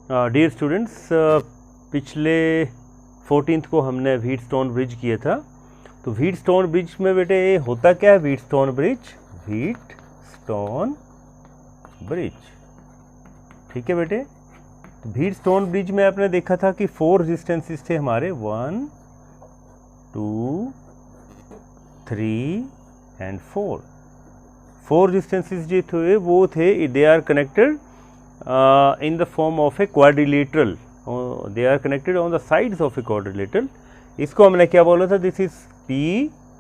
Dear students, पिछले 14th को हमने व्हीटस्टोन ब्रिज किया था। तो व्हीटस्टोन ब्रिज में बेटे होता क्या है? व्हीटस्टोन ब्रिज, ठीक है बेटे। व्हीटस्टोन ब्रिज में आपने देखा था कि 4 रेजिस्टेंसेस थे हमारे, 1 2 3 एंड 4 रेजिस्टेंसेस जो थे वो थे, they are connected in the form of a quadrilateral. They are connected on the sides of a quadrilateral. इसको हमने क्या बोला था? This is P,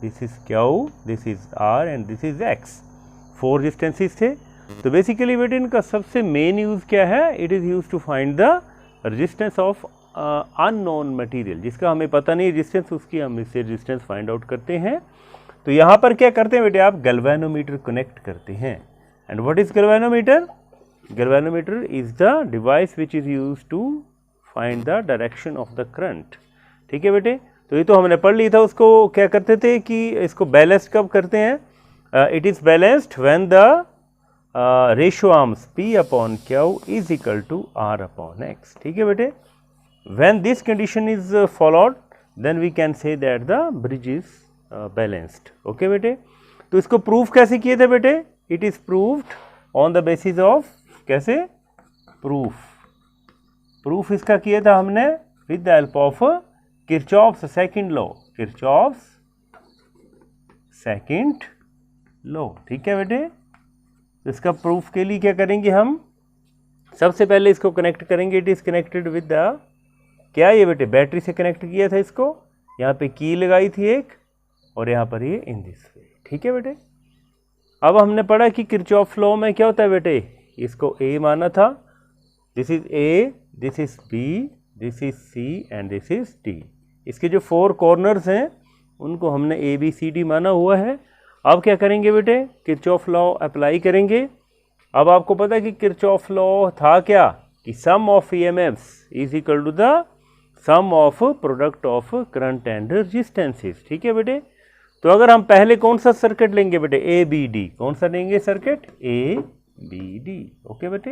this is Q, this is R and this is X. 4 resistances थे। तो basically बेटे इनका सबसे मेन यूज़ क्या है? It is use to find the resistance of unknown material, जिसका हमें पता नहीं रेजिस्टेंस, उसकी हम इससे रेजिस्टेंस फाइंड आउट करते हैं। तो यहाँ पर क्या करते हैं बेटे? आप गैल्वेनोमीटर कनेक्ट करते हैं। And what is galvanometer? Galvanometer is the device which is used to find the direction of the current. ठीक है बेटे, तो ये तो हमने पढ़ ली था। उसको क्या करते थे कि इसको बैलेंस्ड कब करते हैं? It is balanced when the ratio arms P upon Q is equal to R upon X। ठीक है बेटे, when this condition is followed then we can say that the bridge is balanced. Okay बेटे, तो इसको prove कैसे किए थे बेटे? It is proved on the basis of, कैसे प्रूफ इसका किया था हमने with the help of Kirchhoff's second law. ठीक है बेटे, तो इसका प्रूफ के लिए क्या करेंगे हम? सबसे पहले इसको कनेक्ट करेंगे। It is connected with the, क्या ये बेटे? बैटरी से कनेक्ट किया था इसको। यहाँ पे की लगाई थी एक, और यहाँ पर ये इन दिस वे। ठीक है बेटे, अब हमने पढ़ा कि किरचॉफ लॉ में क्या होता है बेटे? इसको A माना था, this is A, this is B, this is C and this is D। इसके जो 4 कॉर्नर्स हैं उनको हमने A B C D माना हुआ है। अब क्या करेंगे बेटे? किरचॉफ लॉ अप्लाई करेंगे। अब आपको पता है कि किरचॉफ लॉ था क्या? कि sum of EMFs is equal to the sum of product of current and resistances. ठीक है बेटे, तो अगर हम पहले कौन सा सर्किट लेंगे बेटे? ABD। कौन सा लेंगे सर्किट? ABD। ओके बेटे,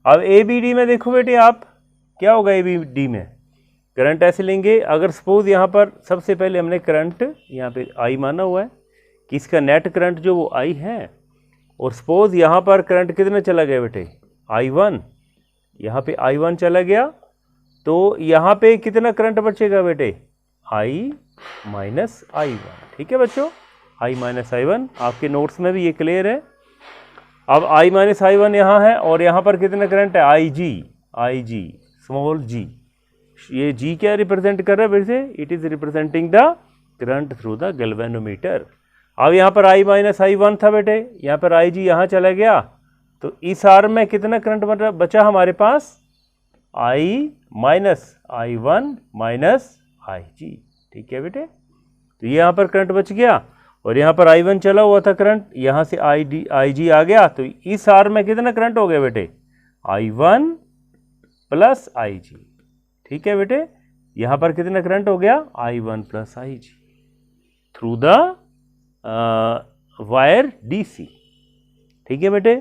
अब ABD में देखो बेटे आप, क्या होगा ABD में? करंट ऐसे लेंगे। अगर सपोज यहाँ पर सबसे पहले हमने करंट यहाँ पे I माना हुआ है कि इसका नेट करंट जो वो I है, और सपोज यहाँ पर करंट कितना चला गया बेटे? I1। यहाँ पे I1 चला गया, तो यहाँ पे कितना करंट बचेगा बेटे? I minus I1। ठीक है बच्चों, I माइनस I1, आपके नोट्स में भी ये क्लियर है। अब I माइनस I1 यहाँ है, और यहाँ पर कितना करंट है? IG small g। ये g क्या रिप्रेजेंट कर रहा है वैसे? It is representing the current through the galvanometer. अब यहाँ पर I माइनस I1 था बेटे, यहाँ पर IG यहाँ चला गया, तो इस आर्म में कितना करंट बचा हमारे पास? I minus I1 minus IG। ठीक है बेटे, तो ये यहाँ पर करंट बच गया, और यहाँ पर I1 चला हुआ था करंट, यहाँ से IG आ गया, तो इस आर्म में कितना करंट हो गया बेटे? I1 plus IG। ठीक है बेटे, यहाँ पर कितना करंट हो गया? I1 plus IG through the wire DC। ठीक है बेटे,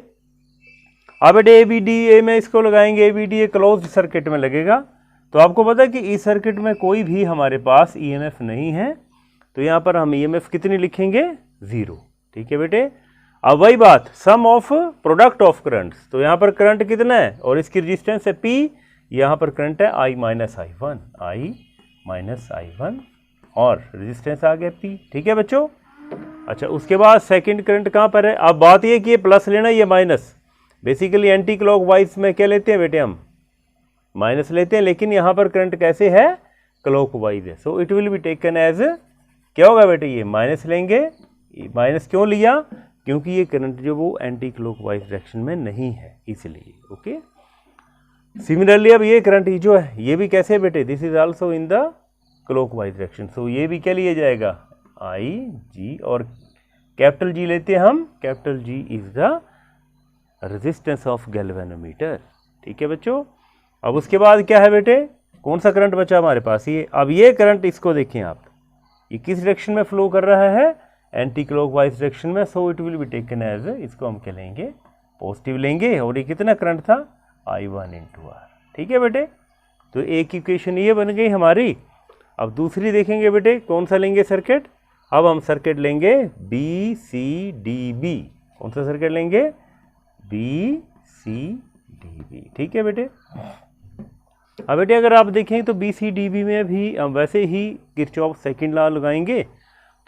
अब बेटे ABD में इसको लगाएंगे। ABD क्लोज्ड सर्किट में लगेगा। तो आपको पता है कि इस सर्किट में कोई भी हमारे पास EMF नहीं है, तो यहाँ पर हम EMF कितनी लिखेंगे? 0। ठीक है बेटे, अब वही बात, सम ऑफ प्रोडक्ट ऑफ करंट्स, तो यहाँ पर करंट कितना है और इसकी रेजिस्टेंस है P, यहाँ पर करंट है I माइनस I1, और रेजिस्टेंस आ गया P। ठीक है बच्चों, अच्छा उसके बाद सेकंड करंट कहाँ पर है? अब बात ये कि ये प्लस लेना, ये माइनस। बेसिकली एंटी क्लॉकवाइज में क्या लेते हैं बेटे? हम माइनस लेते हैं, लेकिन यहाँ पर करंट कैसे है? क्लॉकवाइज है। So it will be taken as, क्या होगा बेटे? ये माइनस लेंगे। माइनस क्यों लिया? क्योंकि ये करंट जो वो एंटी क्लॉकवाइज डायरेक्शन में नहीं है, इसलिए। ओके, सिमिलरली अब ये करंट जो है ये भी कैसे है बेटे? This is also in the clockwise direction. So ये भी क्या लिया जाएगा? IG, और कैपिटल G लेते हैं हम। Capital G is the resistance of galvanometer. ठीक है बच्चों, अब उसके बाद क्या है बेटे? कौन सा करंट बचा हमारे पास? ये। अब ये करंट, इसको देखें आप, ये किस डायरेक्शन में फ्लो कर रहा है? एंटी क्लॉकवाइज डायरेक्शन में। So it will be taken as, इसको हम क्या लेंगे? पॉजिटिव लेंगे। और ये कितना करंट था? I1 into R। ठीक है बेटे। तो एक इक्वेशन ये बन गई हमारी। अब दूसरी देखेंगे बेटे, कौन सा लेंगे सर्किट। अब हम सर्किट लेंगे बी सी डी बी। कौन सा सर्किट लेंगे, बी सी डी बी, ठीक है बेटे। अब बेटे अगर आप देखें तो बी सी डी बी में भी हम वैसे ही किरचॉफ सेकंड लॉ लगाएंगे।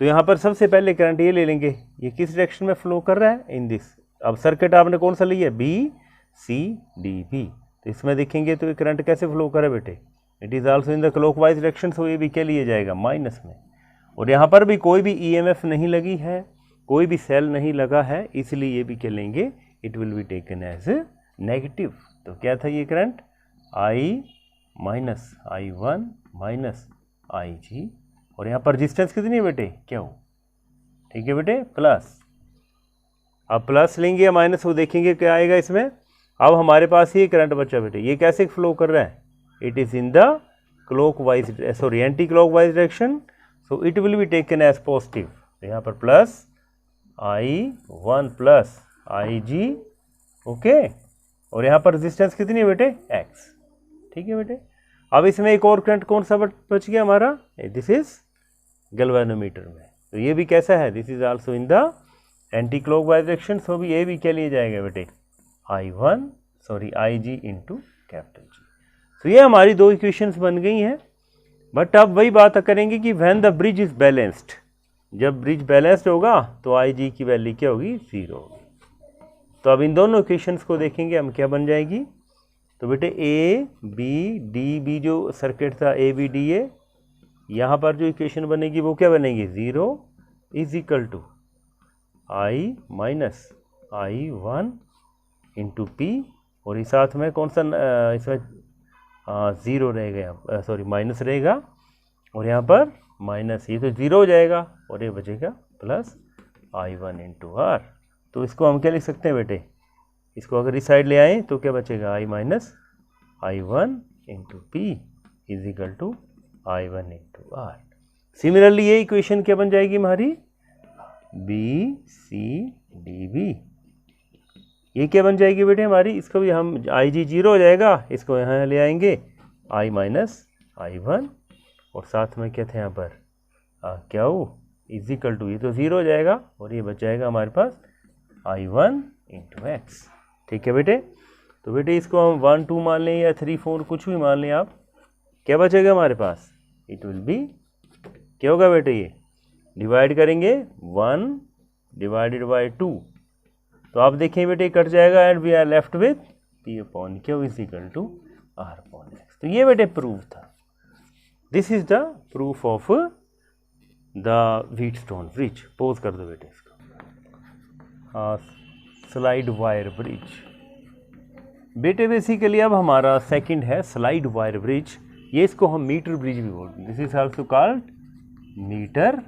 तो यहाँ पर सबसे पहले करंट ये ले लेंगे, ये किस डायरेक्शन में फ्लो कर रहा है, इन दिस। अब सर्किट आपने कौन सा लिया, बी सी डी बी। तो इसमें देखेंगे तो ये करंट कैसे फ्लो करे बेटे, it is also in the clockwise direction. So ये भी क्या लिया जाएगा, माइनस में। और यहाँ पर भी कोई भी ईएमएफ नहीं लगी है, कोई भी सेल नहीं लगा है, इसलिए ये भी क्या लेंगे, it will be taken as negative. तो क्या था ये current, I minus I one minus I G. और यहाँ पर रेजिस्टेंस कितनी है बेटे, क्या हो, ठीक है बेटे, प्लस। अब प्लस लेंगे या माइनस, वो देखेंगे क्या आएगा इसमें। अब हमारे पास ये करंट बचा बेटे, ये कैसे फ्लो कर रहा है, it is in the clockwise, sorry anti clockwise direction. So it will be taken as positive. तो यहाँ पर plus I one plus I G, okay. और यहाँ पर रेजिस्टेंस कितनी है बेटे, एक्स, ठीक है बेटे। अब इसमें एक और करंट कौन सा बच गया हमारा, दिस इज गैल्वेनोमीटर में। तो ये भी कैसा है, this is also in the anti clockwise direction. So भी ये भी क्या लिया जाएगा बेटे, I one sorry I G into capital G. तो ये हमारी दो इक्वेशंस बन गई हैं। बट अब वही बात करेंगे कि when the bridge is balanced, जब ब्रिज बैलेंस्ड होगा तो आई जी की वैल्यू क्या होगी, 0 होगी। तो अब इन दोनों इक्वेशंस को देखेंगे हम, क्या बन जाएगी। तो बेटे ए बी डी बी जो सर्किट था ए बी डी ए, यहाँ पर जो इक्वेशन बनेगी वो क्या बनेगी, 0 is equal to I minus I one into P. और इस साथ में कौन सा इसमें 0 रहेगा, सॉरी माइनस रहेगा। और यहाँ पर माइनस, ये तो 0 हो जाएगा और ये बचेगा plus I one into R. तो इसको हम क्या लिख सकते हैं बेटे, इसको अगर इस साइड ले आए तो क्या बचेगा, I minus I one into P is equal to I one into R. Similarly ये इक्वेशन क्या बन जाएगी हमारी, बी सी डी बी। ये क्या बन जाएगी बेटे हमारी, इसको भी हम आई जी 0 हो जाएगा, इसको यहाँ ले आएंगे आई माइनस आई वन। और साथ में क्या थे यहाँ पर, क्या हो, इज इक्वल टू, ये तो 0 हो जाएगा और ये बच जाएगा हमारे पास आई वन इंटू एक्स, ठीक है बेटे। तो बेटे इसको हम 1 2 मान लें या 3 4 कुछ भी मान लें आप, क्या बचेगा हमारे पास, इट विल बी, क्या होगा बेटे, ये डिवाइड करेंगे 1 डिवाइडेड बाई 2। तो आप देखें बेटे कट जाएगा and we are left with P upon Q is equal to R upon X. तो ये बेटे प्रूफ था, this is the proof of the Wheatstone bridge. Pause कर दो बेटे इसको, स्लाइड वायर ब्रिज। बेटे बेसिकली अब हमारा सेकंड है स्लाइड वायर ब्रिज। ये इसको हम मीटर ब्रिज भी बोलते हैं, this is also called meter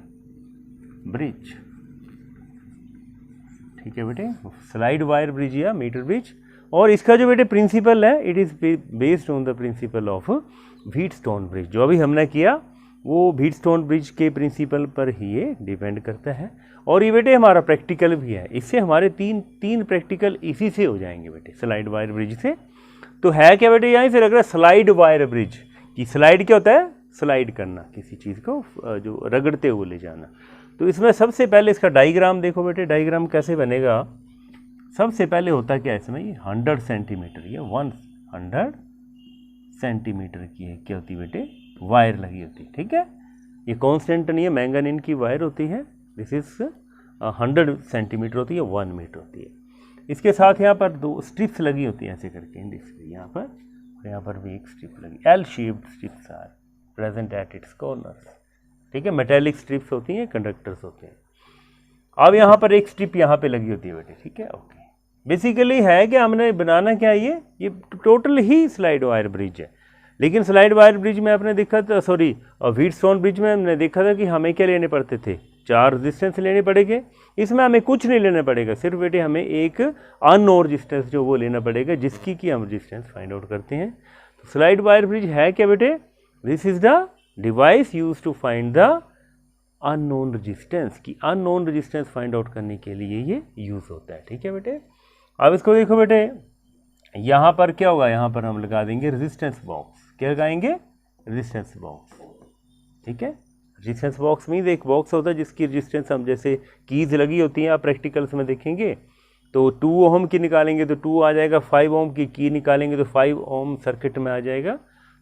bridge, ठीक है बेटे, स्लाइड वायर ब्रिज या मीटर ब्रिज। और इसका जो बेटे प्रिंसिपल है, it is based on the principle of Wheatstone bridge. जो अभी हमने किया वो व्हीटस्टोन ब्रिज के प्रिंसिपल पर ही ये डिपेंड करता है। और ये बेटे हमारा प्रैक्टिकल भी है, इससे हमारे तीन प्रैक्टिकल इसी से हो जाएंगे बेटे, स्लाइड वायर ब्रिज से। तो है क्या बेटे, यहाँ से लग रहा है स्लाइड वायर ब्रिज की स्लाइड क्या होता है, स्लाइड करना, किसी चीज़ को जो रगड़ते हुए ले जाना। तो इसमें सबसे पहले इसका डायग्राम देखो बेटे, डायग्राम कैसे बनेगा। सबसे पहले होता क्या है इसमें, ये 100 सेंटीमीटर, ये 100 सेंटीमीटर की है क्या होती बेटे, वायर लगी होती है, ठीक है। ये कांस्टेंट नहीं है, मैंगनीन की वायर होती है, दिस इज 100 सेंटीमीटर होती है, 1 मीटर होती है। इसके साथ यहाँ पर 2 स्ट्रिप्स लगी होती हैं ऐसे करके, यहाँ पर और यहाँ पर भी एक स्ट्रिप लगी, L shaped strips are present at its corners, ठीक है। मेटेलिक स्ट्रिप्स होती हैं, कंडक्टर्स होते हैं। अब यहाँ पर एक स्ट्रिप यहाँ पे लगी होती है बेटे, ठीक है, ओके। बेसिकली है कि हमने बनाना क्या, ये टोटल ही स्लाइड वायर ब्रिज है। लेकिन स्लाइड वायर ब्रिज में आपने देखा था, सॉरी व्हीटस्टोन ब्रिज में हमने देखा था कि हमें क्या लेने पड़ते थे, 4 रेजिस्टेंस लेने पड़ेंगे। इसमें हमें कुछ नहीं लेना पड़ेगा, सिर्फ बेटे हमें एक अननोन रेजिस्टेंस जो वो लेना पड़ेगा, जिसकी कि हम रेजिस्टेंस फाइंड आउट करते हैं। तो स्लाइड वायर ब्रिज है क्या बेटे, this is the device use to find the unknown resistance, की अननोन रेजिस्टेंस फाइंड आउट करने के लिए ये यूज़ होता है, ठीक है बेटे। अब इसको देखो बेटे, यहाँ पर क्या होगा, यहाँ पर हम लगा देंगे रेजिस्टेंस बॉक्स। क्या लगाएंगे, रेजिस्टेंस बॉक्स। ठीक है, रेजिस्टेंस बॉक्स मीन्स एक बॉक्स होता है जिसकी रेजिस्टेंस हम जैसे कीज लगी होती हैं, आप प्रैक्टिकल्स में देखेंगे तो 2 ओम की निकालेंगे तो 2 आ जाएगा, 5 ओम की निकालेंगे तो 5 ओम सर्किट में आ जाएगा।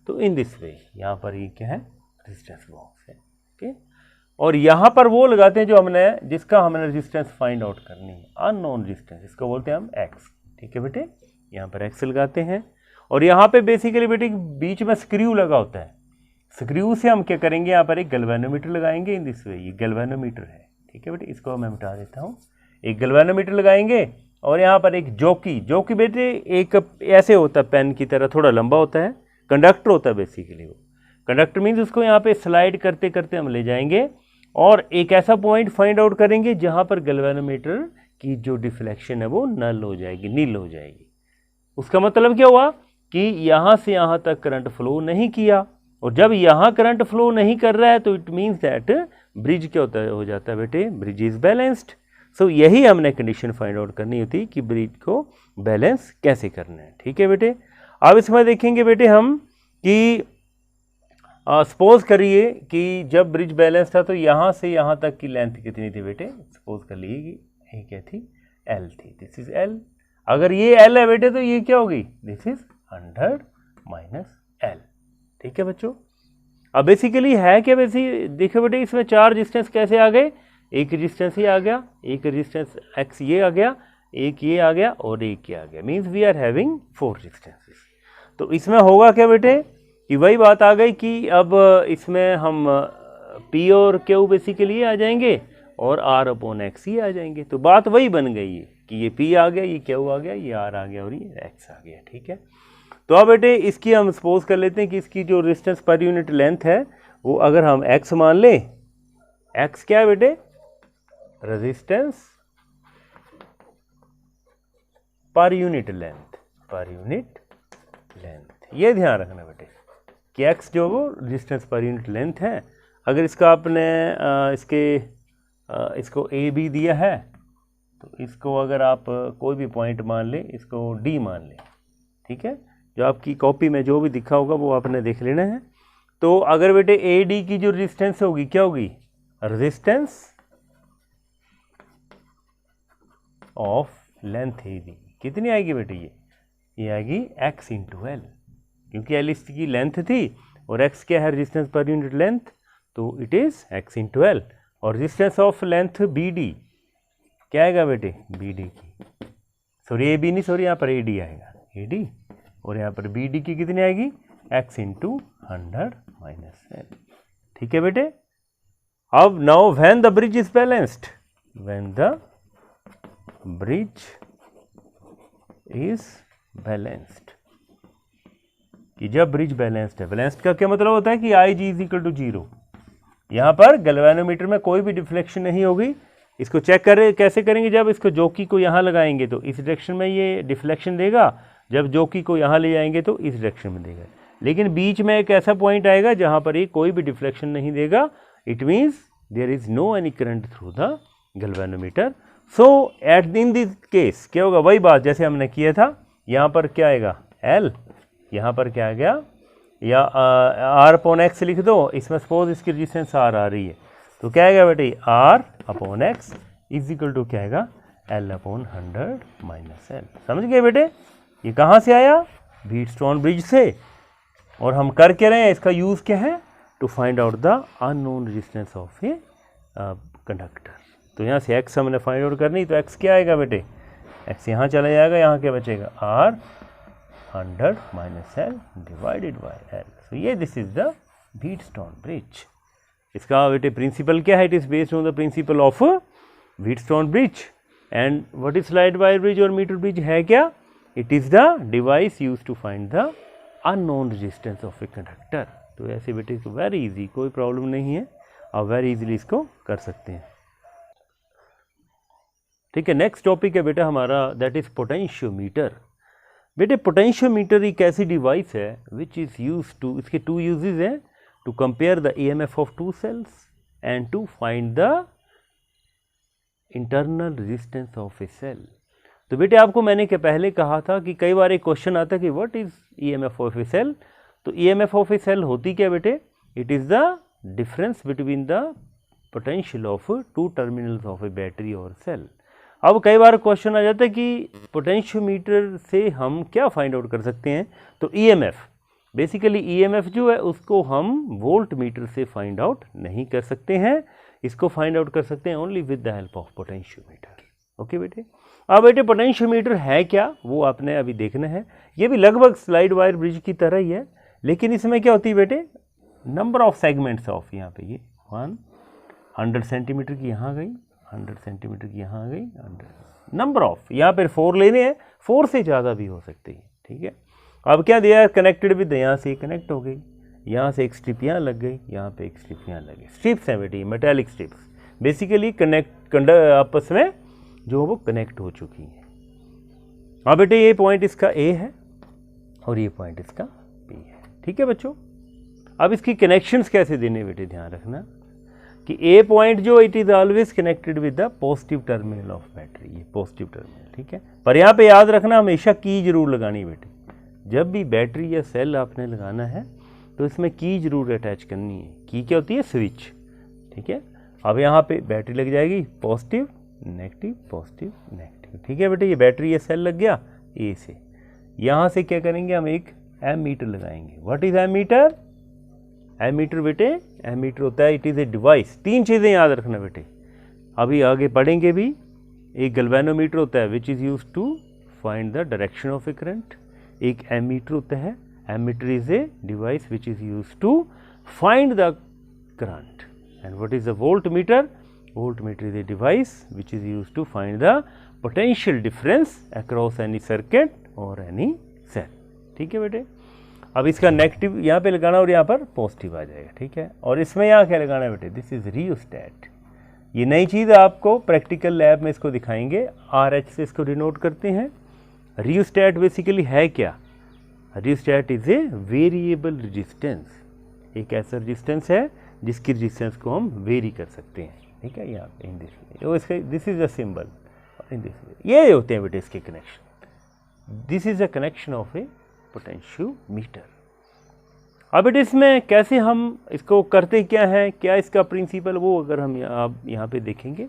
तो इन दिस वे यहाँ पर ये क्या है, रेजिस्टेंस बॉक्स है। ओके, और यहाँ पर वो लगाते हैं जो हमने, जिसका हमने रेजिस्टेंस फाइंड आउट करनी है, अननोन रेजिस्टेंस, इसको बोलते हैं हम एक्स। ठीक है बेटे, यहाँ पर एक्स लगाते हैं। और यहाँ पे बेसिकली बेटे बीच में स्क्रू लगा होता है, स्क्रू से हम क्या करेंगे, यहाँ पर एक गैल्वेनोमीटर लगाएंगे इन दिस वे। ये गैल्वेनोमीटर है। ठीक है बेटे, इसको मैं मिटा देता हूँ। एक गैल्वेनोमीटर लगाएंगे और यहाँ पर एक जॉकी बेटे एक ऐसे होता है पेन की तरह, थोड़ा लंबा होता है, कंडक्टर होता है बेसिकली। वो कंडक्टर मीन्स उसको यहाँ पे स्लाइड करते करते हम ले जाएंगे और एक ऐसा पॉइंट फाइंड आउट करेंगे जहाँ पर गैल्वेनोमीटर की जो डिफ्लेक्शन है वो नल हो जाएगी, नील हो जाएगी। उसका मतलब क्या हुआ कि यहाँ से यहाँ तक करंट फ्लो नहीं किया, और जब यहाँ करंट फ्लो नहीं कर रहा है तो इट मीन्स दैट ब्रिज क्या होता है, हो जाता है बेटे, ब्रिज इज बैलेंस्ड। सो यही हमने कंडीशन फाइंड आउट करनी होती कि ब्रिज को बैलेंस कैसे करना है। ठीक है बेटे, अब इसमें देखेंगे बेटे हम कि सपोज करिए कि जब ब्रिज बैलेंस था तो यहाँ से यहाँ तक की लेंथ कितनी थी बेटे, सपोज कर लीजिए ये क्या थी, एल थी। This is L. अगर ये एल है बेटे तो ये क्या होगी, दिस इज 100 माइनस एल। ठीक है बच्चों, अब बेसिकली है क्या, देखो बेटे इसमें 4 रेजिस्टेंस कैसे आ गए, एक रेजिस्टेंस ये आ गया, एक रेजिस्टेंस एक्स ये आ गया, एक ये आ गया और एक ये आ गया। Means we are having 4 resistances. तो इसमें होगा क्या बेटे कि वही बात आ गई कि अब इसमें हम पी और क्यू बेसिकली आ जाएंगे और आर अपॉन एक्स ही आ जाएंगे। तो बात वही बन गई है कि ये पी आ गया, ये क्यू आ गया, ये आर आ गया और ये एक्स आ गया। ठीक है, तो अब बेटे इसकी हम सपोज कर लेते हैं कि इसकी जो रेजिस्टेंस पर यूनिट लेंथ है वो अगर हम एक्स मान लें, एक्स क्या है बेटे, रेजिस्टेंस पर यूनिट लेंथ, पर यूनिट लेंथ। ये ध्यान रखना बेटे कि एक्स जो वो रेजिस्टेंस पर यूनिट लेंथ है। अगर इसका आपने इसको ए बी दिया है तो इसको अगर आप कोई भी पॉइंट मान लें, इसको डी मान लें। ठीक है, जो आपकी कॉपी में जो भी दिखा होगा वो आपने देख लेना है। तो अगर बेटे ए डी की जो रेजिस्टेंस होगी क्या होगी, resistance of length A B कितनी आएगी बेटे, ये आएगी एक्स इंटू एल, क्योंकि एल इसकी लेंथ थी और एक्स क्या है, रेजिस्टेंस पर यूनिट लेंथ, तो it is X into L. और resistance of length B D क्या आएगा बेटे, बी डी की, सॉरी ए बी नहीं, सॉरी यहाँ पर ए डी आएगा, ए डी, और यहाँ पर बी डी की कितनी आएगी, एक्स इंटू 100 माइनस एल। ठीक है बेटे, अब now when the bridge is balanced, when the bridge is balanced, कि जब ब्रिज बैलेंस्ड है, बैलेंस्ड का क्या मतलब होता है कि आई जी इज इक्वल टू 0। यहाँ पर गैल्वेनोमीटर में कोई भी डिफ्लेक्शन नहीं होगी। इसको चेक कैसे करेंगे, जब इसको जॉकी को यहाँ लगाएंगे तो इस डायरेक्शन में ये डिफ्लेक्शन देगा, जब जॉकी को यहाँ ले जाएंगे तो इस डायरेक्शन में देगा, लेकिन बीच में एक ऐसा पॉइंट आएगा जहाँ पर ये कोई भी डिफ्लेक्शन नहीं देगा। It means there is no any current through the galvanometer. So at in this case क्या होगा, वही बात जैसे हमने किया था, यहाँ पर क्या आएगा एल, यहाँ पर क्या आ गया, या आर अपॉन एक्स लिख दो, इसमें सपोज इसकी रेजिस्टेंस आर आ रही है तो क्या आएगा बेटे, R upon X is equal to क्या आएगा, एल अपॉन 100 माइनस एल। समझ गए बेटे, ये कहाँ से आया, व्हीटस्टोन ब्रिज से। और हम कर क्या रहे हैं, इसका यूज़ क्या है, to find out the unknown resistance of a conductor. तो यहाँ से एक्स हमने फाइंड आउट करनी, तो एक्स क्या आएगा बेटे, एक्स यहाँ चला जाएगा, यहाँ क्या बचेगा, R 100 minus L divided by L. So ये this is the Wheatstone bridge. इसका बेटे प्रिंसिपल क्या है, it is based on the principle of Wheatstone bridge. And what is slide wire bridge और मीटर ब्रिज है क्या, it is the device use to find the unknown resistance of a conductor. तो ऐसे बेटे इसको very easy, कोई problem नहीं है, आप वेरी इजीली इसको कर सकते हैं। ठीक है, नेक्स्ट टॉपिक है बेटा हमारा, दैट इज पोटेंशियोमीटर। बेटे पोटेंशियोमीटर एक ऐसी डिवाइस है विच इज़ यूज टू, इसके 2 यूजेज हैं, to compare the EMF of 2 cells and to find the internal resistance of a cell. तो बेटे आपको मैंने पहले कहा था कि कई बार एक क्वेश्चन आता है कि what is EMF of a cell. तो ईएमएफ ऑफ ए सेल होती क्या बेटे, it is the difference between the potential of two terminals of a battery और सेल। अब कई बार क्वेश्चन आ जाता है कि पोटेंशियोमीटर से हम क्या फाइंड आउट कर सकते हैं। तो ईएमएफ, बेसिकली ईएमएफ जो है उसको हम वोल्ट मीटर से फाइंड आउट नहीं कर सकते हैं, इसको फाइंड आउट कर सकते हैं only with the help of potentiometer. Okay बेटे, अब बेटे पोटेंशियोमीटर है क्या वो आपने अभी देखना है। ये भी लगभग स्लाइड वायर ब्रिज की तरह ही है, लेकिन इसमें क्या होती है बेटे, नंबर ऑफ सेगमेंट्स ऑफ, यहाँ पे ये 100 सेंटीमीटर की यहाँ गई, 100 सेंटीमीटर की यहाँ गई, 100 नंबर ऑफ, यहाँ पर 4 लेने हैं, 4 से ज़्यादा भी हो सकते हैं। ठीक है, अब क्या दिया है, कनेक्टेड विद, यहाँ से कनेक्ट हो गई, यहाँ से एक स्ट्रिप यहाँ लग गई, यहाँ पे एक स्ट्रिप यहाँ लग गई। स्ट्रिप्स हैं बेटी, मेटालिक स्ट्रिप्स, बेसिकली आपस में जो वो कनेक्ट हो चुकी हैं। अब बेटे ये पॉइंट इसका ए है और ये पॉइंट इसका बी है। ठीक है बच्चों, अब इसकी कनेक्शंस कैसे देने बेटे, ध्यान रखना कि ए पॉइंट जो it is always connected with the positive terminal of battery, ये पॉजिटिव टर्मिनल। ठीक है, पर यहाँ पे याद रखना हमेशा की जरूर लगानी बेटे, जब भी बैटरी या सेल आपने लगाना है तो इसमें की जरूर अटैच करनी है। की क्या होती है, स्विच। ठीक है, अब यहाँ पे बैटरी लग जाएगी, पॉजिटिव नेगेटिव पॉजिटिव नेगेटिव। ठीक है बेटे, ये बैटरी या सेल लग गया ए से। यहाँ से क्या करेंगे, हम एक एमीटर लगाएंगे। व्हाट इज एमीटर, एमीटर बेटे, एमीटर होता है, इट इज़ ए डिवाइस। 3 चीज़ें याद रखना बेटे, अभी आगे पढ़ेंगे भी। एक गैल्वेनोमीटर होता है which is use to find the direction of a current. एक एमीटर होता है, ammeter is a device which is use to find the current. And what is the voltmeter, voltmeter is a device which is used to find the potential difference across any circuit or any cell। ठीक है बेटे, अब इसका negative यहाँ पे लगाना और यहाँ पर पॉजिटिव आ जाएगा। ठीक है, और इसमें यहाँ क्या लगाना है बेटे, दिस इज रियोस्टैट। ये नई चीज़ आपको प्रैक्टिकल लैब में इसको दिखाएंगे, RH से इसको डिनोट करते हैं। रियोस्टैट बेसिकली है क्या, rheostat is a variable resistance, एक ऐसा रेजिस्टेंस है जिसकी रेजिस्टेंस को हम वेरी कर सकते हैं। ठीक है, यहाँ पे in this is a symbol in this, ये होते हैं बेटे इसके connection. This is a connection of A potentiometer. अब बेटे इसमें कैसे हम इसको करते क्या है, क्या इसका प्रिंसिपल, वो अगर हम यहाँ पे देखेंगे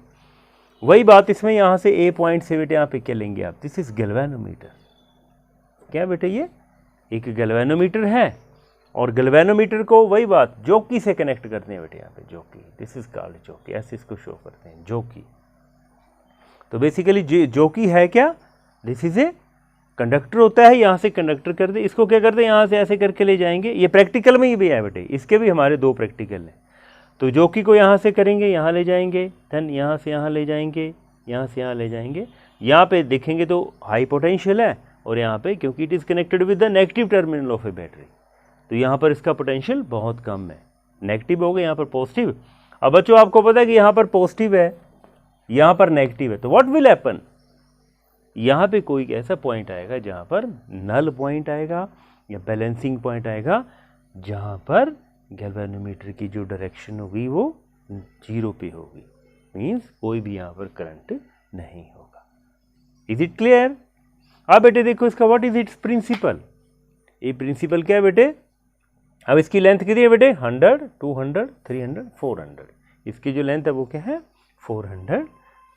वही बात इसमें। यहाँ से ए पॉइंट से बेटे यहाँ पे क्या लेंगे आप, दिस इज गैल्वेनोमीटर। क्या बेटे, ये एक गैल्वेनोमीटर है और गैल्वेनोमीटर को वही बात जॉकी से कनेक्ट करते हैं बेटे, यहाँ पे jockey, this is called jockey, ऐसे इसको शो करते हैं जॉकी। तो बेसिकली जॉकी है क्या, दिस इज ए कंडक्टर होता है, यहाँ से कंडक्टर करते, इसको क्या करते हैं, यहाँ से ऐसे करके ले जाएंगे। ये प्रैक्टिकल में ही भी है बेटे, इसके भी हमारे 2 प्रैक्टिकल हैं। तो जॉकी को यहाँ से करेंगे, यहाँ ले जाएंगे, देन यहाँ से यहाँ ले जाएंगे, यहाँ से यहाँ ले जाएंगे। यहाँ पे देखेंगे तो हाई पोटेंशियल है, और यहाँ पे क्योंकि it is connected with the negative terminal of a battery, तो यहाँ पर इसका पोटेंशियल बहुत कम है, नेगेटिव हो गया, यहाँ पर पॉजिटिव। अब बच्चों आपको पता है कि यहाँ पर पॉजिटिव है, यहाँ पर नेगेटिव है, तो व्हाट विल हैपन, यहाँ पे कोई ऐसा पॉइंट आएगा जहाँ पर नल पॉइंट आएगा या बैलेंसिंग पॉइंट आएगा, जहाँ पर गैल्वेनोमीटर की जो डायरेक्शन होगी वो 0 पे होगी, मीन्स कोई भी यहाँ पर करंट नहीं होगा। Is it clear. अब बेटे देखो इसका व्हाट इज इट्स प्रिंसिपल, ये प्रिंसिपल क्या है बेटे, अब इसकी लेंथ कितनी है बेटे, 100 200 300 400, इसकी जो लेंथ है वो क्या है, 400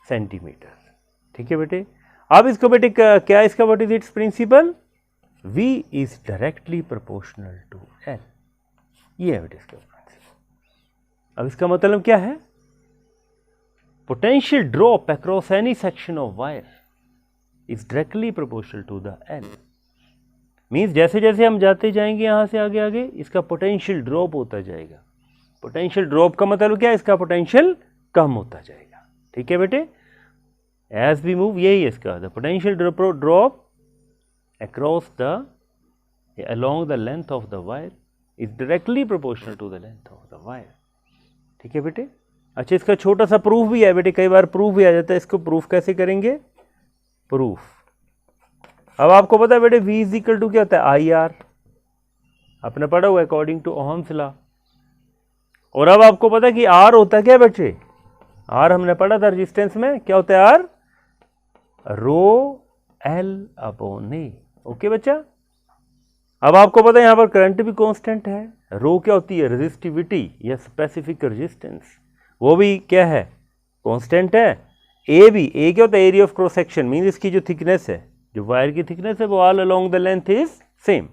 सेंटीमीटर। ठीक है बेटे, अब इसको बेटे क्या इसका what is its principle, V is directly proportional to L, ये है बेटे इसका प्रिंसिपल। अब इसका मतलब क्या है, potential drop across any section of wire is directly proportional to the L। Means जैसे जैसे हम जाते जाएंगे यहाँ से आगे आगे इसका पोटेंशियल ड्रॉप होता जाएगा। पोटेंशियल ड्रॉप का मतलब क्या है, इसका पोटेंशियल कम होता जाएगा। ठीक है बेटे, एज वी मूव, यही है इसका, the potential drop across the along the length of the wire is directly proportional to the length of the wire। ठीक है बेटे, अच्छा इसका छोटा सा प्रूफ भी है बेटे, कई बार प्रूफ भी आ जाता है, इसको प्रूफ कैसे करेंगे, प्रूफ। अब आपको पता है बेटे V इज इक्वल टू क्या होता है, IR, आपने पढ़ा हुआ अकॉर्डिंग टू ओहम्स लॉ। और अब आपको पता है कि R होता है क्या बच्चे, R हमने पढ़ा था रेजिस्टेंस में, क्या होता है R, रो L/A। ओके बच्चा, अब आपको पता है यहाँ पर करंट भी कांस्टेंट है, रो क्या होती है, रेजिस्टिविटी या स्पेसिफिक रेजिस्टेंस, वो भी क्या है, कांस्टेंट है। ए क्या होता है, area of cross section, mean इसकी जो थिकनेस है, जो वायर की थिकनेस है वो all along the length is same.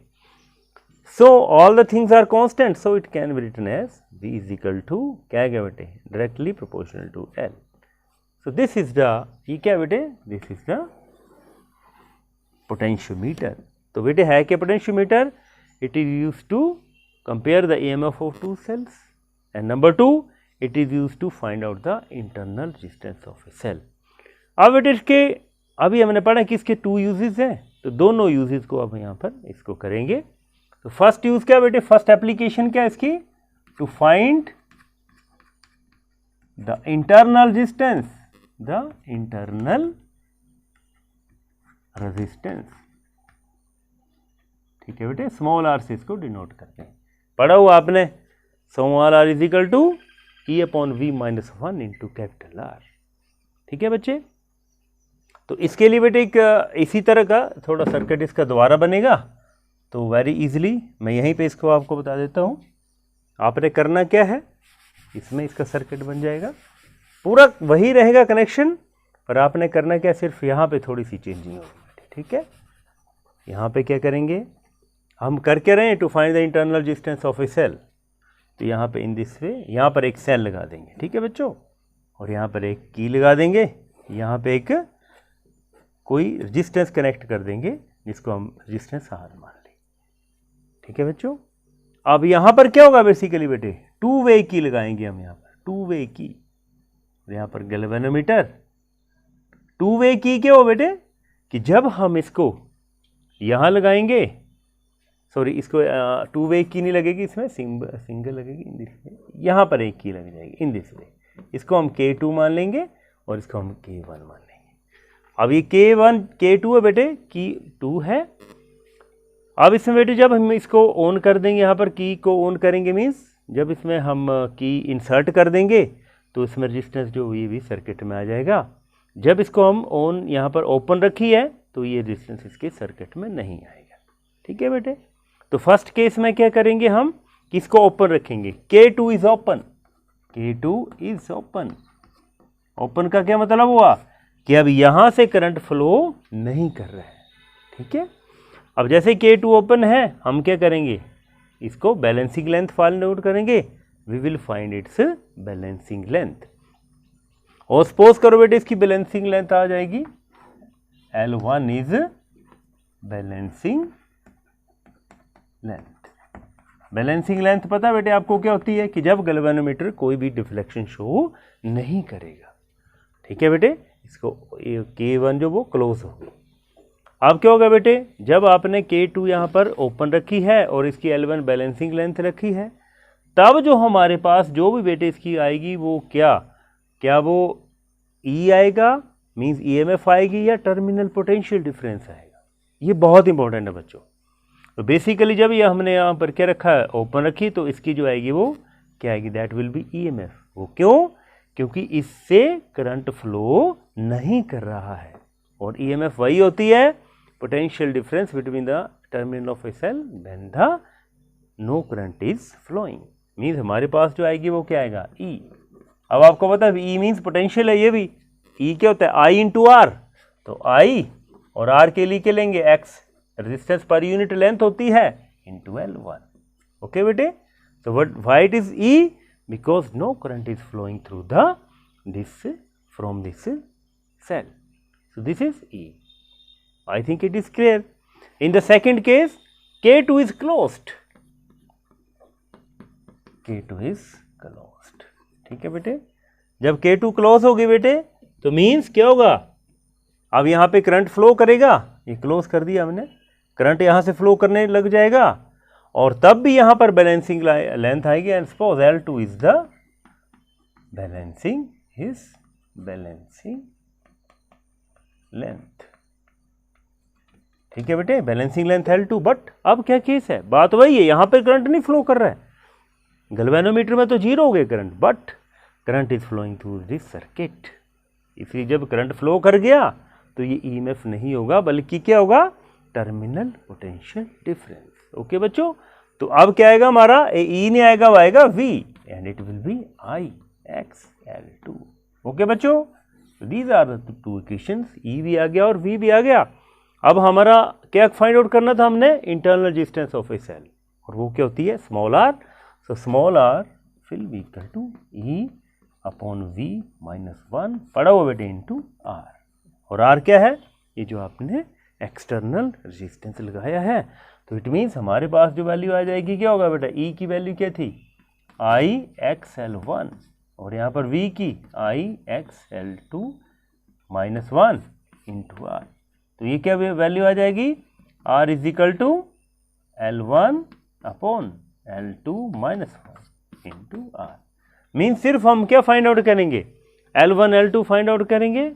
So all the things are constant, so it can be written as V is equal to क्या क्या बेटे, directly proportional to L। So this is the, ये क्या बेटे, this is the potentiometer. तो बेटे है क्या potentiometer, it is used to compare the EMF of two cells, and number 2 it is used to find out the internal resistance of a cell. अब बेटे इसके अभी हमने पढ़ा कि इसके 2 यूजेस हैं, तो दोनों यूजेस को अब यहाँ पर इसको करेंगे। तो फर्स्ट यूज क्या बेटे, फर्स्ट एप्लीकेशन क्या है इसकी, to find the internal resistance, the internal resistance. ठीक है बेटे, स्मॉल आर से इसको डिनोट करते हैं, पढ़ा हुआ आपने, small R is equal to E/V-1 into capital R. ठीक है बच्चे, तो इसके लिए बेटे एक इसी तरह का थोड़ा सर्किट इसका दोबारा बनेगा, तो वेरी इजीली मैं यहीं पे इसको आपको बता देता हूँ। आपने करना क्या है, इसमें इसका सर्किट बन जाएगा, पूरा वही रहेगा कनेक्शन, पर आपने करना क्या, सिर्फ यहाँ पे थोड़ी सी चेंजिंग होगी। ठीक है, यहाँ पे क्या करेंगे हम, कर के रहे हैं to find the internal resistance of a cell, तो यहाँ पे इन दिस वे यहाँ पर एक सेल लगा देंगे। ठीक है बच्चों, और यहाँ पर एक की लगा देंगे, यहाँ पे एक कोई रेजिस्टेंस कनेक्ट कर देंगे जिसको हम रेजिस्टेंस R मान लें। ठीक है बच्चों, अब यहाँ पर क्या होगा बेसिकली बेटे, 2 वे की लगाएंगे हम, यहाँ पर 2 वे की, यहाँ पर गैल्वेनोमीटर 2 वे की क्या हो बेटे, कि जब हम इसको यहाँ लगाएंगे, सॉरी इसको 2 वे की नहीं लगेगी, इसमें सिंगल लगेगी, इन दिस वे, यहाँ पर एक की लग जाएगी इन दिस वे, इसको हम K2 मान लेंगे और इसको हम K1 मान लेंगे। अब ये K2 है बेटे, की 2 है। अब इसमें बेटे जब हम इसको ऑन कर देंगे, यहाँ पर की को ऑन करेंगे, मीन्स जब इसमें हम की इंसर्ट कर देंगे तो इसमें रेजिस्टेंस जो ये भी सर्किट में आ जाएगा। जब इसको हम ऑन यहाँ पर ओपन रखी है तो ये रेजिस्टेंस इसके सर्किट में नहीं आएगा। ठीक है बेटे, तो फर्स्ट केस में क्या करेंगे हम, किसको ओपन रखेंगे, K2 is open, K2 is open. Open का क्या मतलब हुआ कि अब यहाँ से करंट फ्लो नहीं कर रहा है। ठीक है, अब जैसे K2 ओपन है, हम क्या करेंगे, इसको बैलेंसिंग लेंथ फाइंड आउट करेंगे, we will find its balancing length. और सपोज करो बेटे इसकी बैलेंसिंग लेंथ आ जाएगी L1 is balancing length. Balancing length पता है बेटे आपको क्या होती है, कि जब गैल्वेनोमीटर कोई भी डिफ्लेक्शन शो नहीं करेगा। ठीक है बेटे, इसको K1 जो वो क्लोज होगा। अब क्या होगा बेटे, जब आपने K2 यहाँ पर ओपन रखी है और इसकी L1 बैलेंसिंग लेंथ रखी है, तब जो हमारे पास जो भी बेटे इसकी आएगी वो क्या वो E आएगा, मींस EMF आएगी, या टर्मिनल पोटेंशियल डिफरेंस आएगा। ये बहुत इंपॉर्टेंट है बच्चों। तो बेसिकली जब ये हमने यहाँ पर क्या रखा है, ओपन रखी, तो इसकी जो आएगी वो क्या आएगी, दैट विल बी EMF। वो क्यों, क्योंकि इससे करंट फ्लो नहीं कर रहा है, और EMF वही होती है potential difference between the terminal of a cell when the no current is flowing. Means हमारे पास जो आएगी वो क्या आएगा, E। अब आपको पता है E मीन्स पोटेंशियल है, ये भी E क्या होता है, I इंटू R, तो I और R के लिए क्या लेंगे, X, रेजिस्टेंस पर यूनिट लेंथ होती है, इंटू L1। ओके बेटे, तो why it is E, because no current is flowing through this from this cell, so this is E. I think it is clear. In the second case, K2 is closed. K2 is closed. ठीक है बेटे, जब K2 close होगी बेटे तो means क्या होगा, अब यहाँ पे करंट फ्लो करेगा, ये क्लोज कर दिया हमने, करंट यहाँ से फ्लो करने लग जाएगा, और तब भी यहाँ पर बैलेंसिंग लेंथ आएगी, and suppose L2 is the balancing length. ठीक है बेटे, बैलेंसिंग लेंथ L2। बट अब क्या केस है, बात वही है, यहाँ पे करंट नहीं फ्लो कर रहा है, गैल्वेनोमीटर में तो जीरो हो गए current, but current is flowing through this circuit. इसलिए जब करंट फ्लो कर गया तो ये EMF नहीं होगा, बल्कि क्या होगा, टर्मिनल पोटेंशियल डिफरेंस। ओके बच्चों, तो अब क्या आएगा हमारा, E नहीं आएगा, वो आएगा V and it will be IXL2। Okay बच्चों, these are the two equations, E भी आ गया और V भी आ गया। अब हमारा क्या फाइंड आउट करना था हमने, internal resistance of a cell, और वो क्या होती है, small r। So small r will be equal to E upon V minus 1 पड़ा हुआ बेटे इंटू R, और R क्या है, ये जो आपने एक्सटर्नल रेजिस्टेंस लगाया है। तो इट मीन्स हमारे पास जो वैल्यू आ जाएगी क्या होगा बेटा, E की वैल्यू क्या थी, IXL1, और यहाँ पर V की IXL2 माइनस 1 इंटू R। तो ये क्या वैल्यू आ जाएगी, R is equal to L1 upon L2 minus 1 into R। Means सिर्फ हम क्या फाइंड आउट करेंगे, L1 L2 फाइंड आउट करेंगे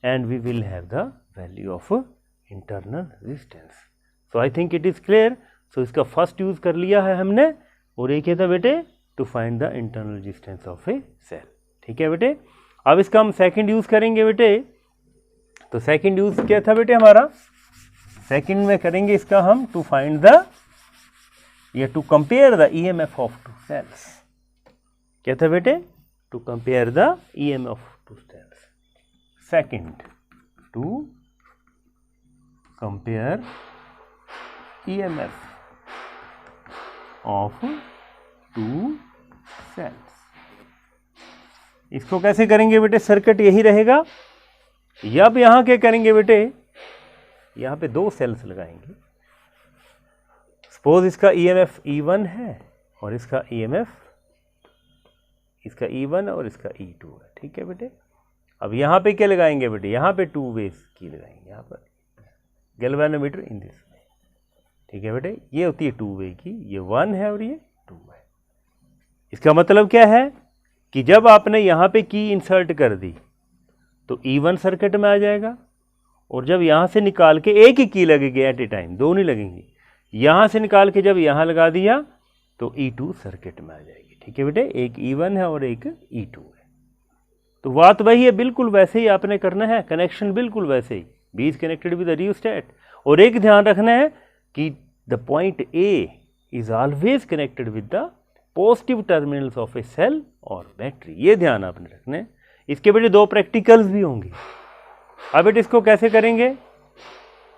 and we will have the value of internal resistance. So I think it is clear. So इसका first use कर लिया है हमने, और ये क्या था बेटे, to find the internal resistance of a cell. ठीक है बेटे, अब इसका हम सेकंड यूज़ करेंगे बेटे। तो सेकंड यूज़ क्या था बेटे हमारा, सेकंड में करेंगे इसका हम टू फाइंड द, या to compare the EMF of two cells. क्या था बेटे, to compare the EMF of two cells. Second, to compare EMF of two cells. इसको कैसे करेंगे बेटे, सर्किट यही रहेगा, या अब यहाँ क्या करेंगे बेटे, यहाँ पे दो सेल्स लगाएंगे। सपोज इसका EMF E1 है और इसका EMF, इसका E1 और इसका E2 है। ठीक है बेटे, अब यहाँ पे क्या लगाएंगे बेटे, यहाँ पे टू वेज की लगाएंगे, यहाँ पर गैल्वेनोमीटर इन दिस वे। ठीक है बेटे, ये होती है टू वे की, ये 1 है और ये 2 है। इसका मतलब क्या है कि जब आपने यहाँ पे की इंसर्ट कर दी तो E1 सर्किट में आ जाएगा, और जब यहाँ से निकाल के एक ही की लगेगी एट ए टाइम, दो नहीं लगेंगी, यहाँ से निकाल के जब यहाँ लगा दिया तो E2 सर्किट में आ जाएगी। ठीक है बेटे, एक E1 है और एक E2 है। तो बात वही है, बिल्कुल वैसे ही आपने करना है, कनेक्शन बिल्कुल वैसे ही, B is connected with the rheostat. और एक ध्यान रखना है कि the point A is always connected with the positive terminals of a cell और बैटरी, ये ध्यान आपने रखना है। इसके बेटे दो प्रैक्टिकल्स भी होंगे। अब बेटे इसको कैसे करेंगे,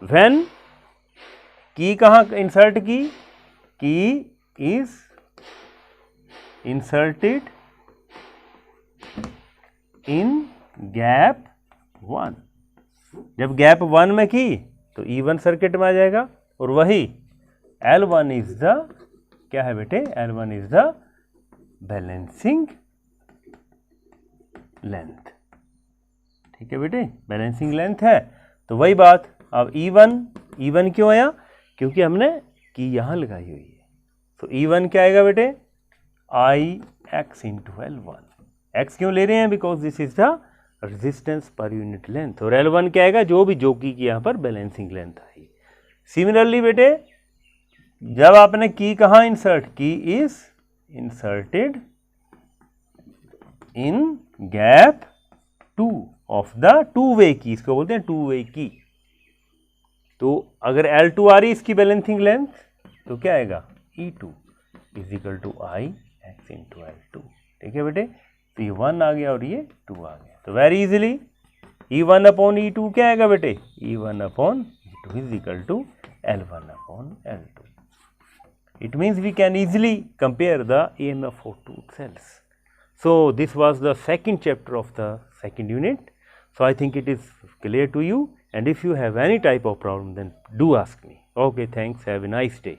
व्हेन की कहाँ इंसर्ट की इज इंसर्टेड इन गैप 1। जब गैप 1 में की तो E1 सर्किट में आ जाएगा, और वही L1 इज द, क्या है बेटे, L1 is the balancing length. ठीक है बेटे, बैलेंसिंग लेंथ है। तो वही बात, अब E1 क्यों आया, क्योंकि हमने की यहाँ लगाई हुई है। तो E1 क्या आएगा बेटे, IX इंटू L1। X क्यों ले रहे हैं, because this is the resistance पर यूनिट लेंथ, और L1 क्या आएगा, जो की यहाँ पर बैलेंसिंग लेंथ आई। सिमिलरली बेटे, जब आपने की कहाँ इंसर्ट, की is inserted in gap 2 of the two way की, इसको बोलते हैं टू वे की। तो अगर L2 आ रही इसकी बैलेंसिंग लेंथ, तो क्या आएगा, E2 is equal to IX into L2। ठीक है बेटे, तो ये 1 आ गया और ये 2 आ गया। तो very easily E1 upon E2 क्या आएगा बेटे, E1 upon E2 is equal to L1 upon L2। It means we can easily compare the EMF of two cells. So this was the second chapter of the second unit. So I think it is clear to you, and if you have any type of problem, then do ask me. Okay, thanks, have a nice day.